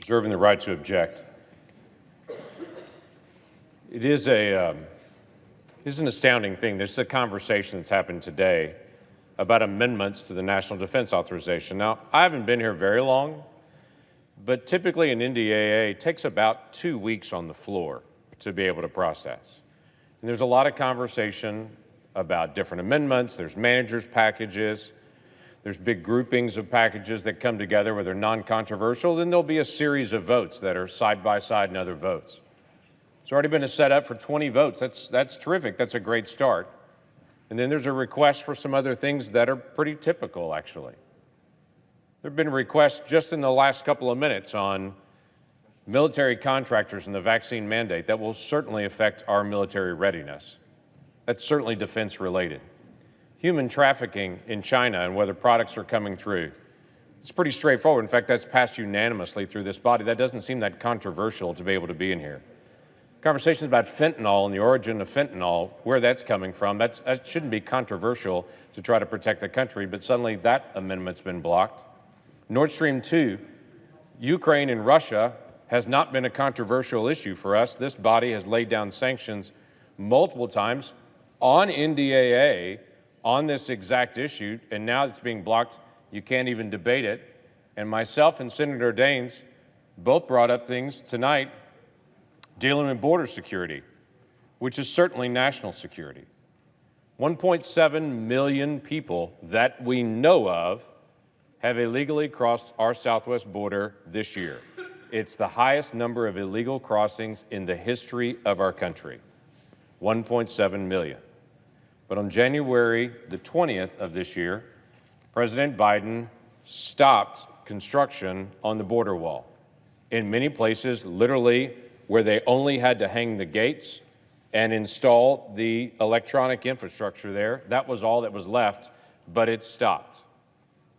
Reserving the right to object. It is an astounding thing. There's a conversation that's happened today about amendments to the National Defense Authorization. Now, I haven't been here very long, but typically an NDAA takes about 2 weeks on the floor to be able to process. And there's a lot of conversation about different amendments. There's managers' packages. There's big groupings of packages that come together where they're non-controversial. Then there'll be a series of votes that are side by side and other votes. There's already been a setup for 20 votes. That's terrific. That's a great start. And then there's a request for some other things that are pretty typical, actually. There have been requests just in the last couple of minutes on military contractors and the vaccine mandate that will certainly affect our military readiness. That's certainly defense related. Human trafficking in China and whether products are coming through. It's pretty straightforward. In fact, that's passed unanimously through this body. That doesn't seem that controversial to be able to be in here. Conversations about fentanyl and the origin of fentanyl, where that's coming from, that shouldn't be controversial to try to protect the country, but suddenly that amendment's been blocked. Nord Stream 2, Ukraine and Russia has not been a controversial issue for us. This body has laid down sanctions multiple times on NDAA on this exact issue, and now it's being blocked. You can't even debate it. And myself and Senator Daines both brought up things tonight dealing with border security, which is certainly national security. 1.7 million people that we know of have illegally crossed our southwest border this year. It's the highest number of illegal crossings in the history of our country, 1.7 million. But on January the 20th of this year, President Biden stopped construction on the border wall. In many places, literally, where they only had to hang the gates and install the electronic infrastructure there, that was all that was left, but it stopped.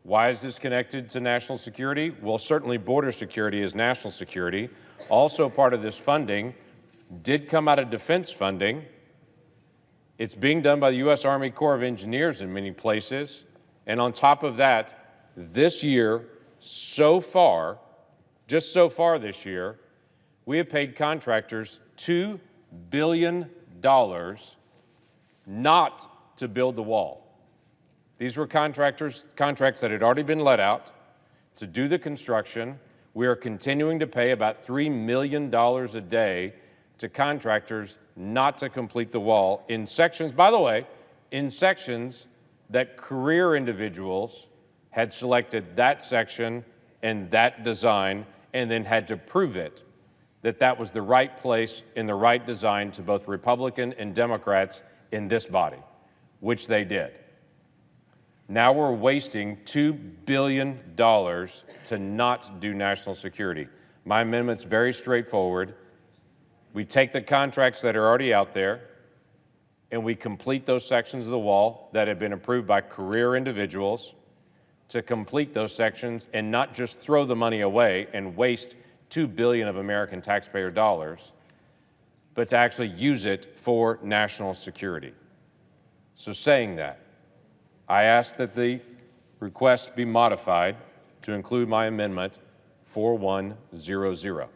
Why is this connected to national security? Well, certainly border security is national security. Also part of this funding did come out of defense funding. It's being done by the U.S. Army Corps of Engineers in many places. And on top of that, this year, so far, just so far this year, we have paid contractors $2 billion not to build the wall. These were contracts that had already been let out to do the construction. We are continuing to pay about $3 million a day to contractors not to complete the wall in sections, by the way, in sections that career individuals had selected that section and that design and then had to prove it, that that was the right place and the right design to both Republican and Democrats in this body, which they did. Now we're wasting $2 billion to not do national security. My amendment's very straightforward. We take the contracts that are already out there and we complete those sections of the wall that have been approved by career individuals to complete those sections and not just throw the money away and waste $2 billion of American taxpayer dollars, but to actually use it for national security. So saying that, I ask that the request be modified to include my amendment 4100.